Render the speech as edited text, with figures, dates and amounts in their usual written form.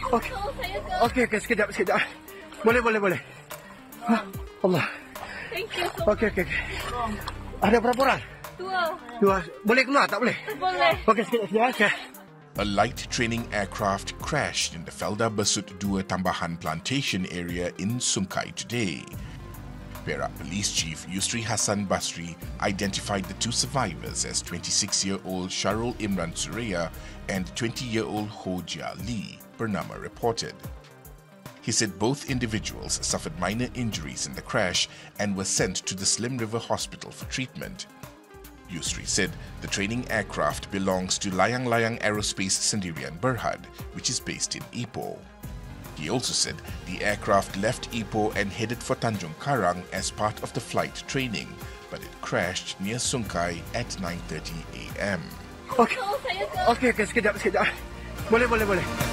Okey. Okey, sekejap. Boleh. Allah. Thank you so Okey. Ada berapa orang? Dua. Boleh keluar tak boleh? Boleh. Okey, sekejap. Okay. A light training aircraft crashed in the Felda Besut Dua Tambahan plantation area in Sungai today. Perak Police Chief Yusri Hassan Basri identified the two survivors as 26-year-old Sharul Imran Suraya and 20-year-old Ho Jia Lee, Bernama reported. He said both individuals suffered minor injuries in the crash and were sent to the Slim River Hospital for treatment. Yusri said the training aircraft belongs to Layang Layang Aerospace Sendirian Berhad, which is based in Ipoh. He also said the aircraft left Ipoh and headed for Tanjung Karang as part of the flight training, but it crashed near Sungai at 9:30 a.m. Okey, sekejap. Boleh.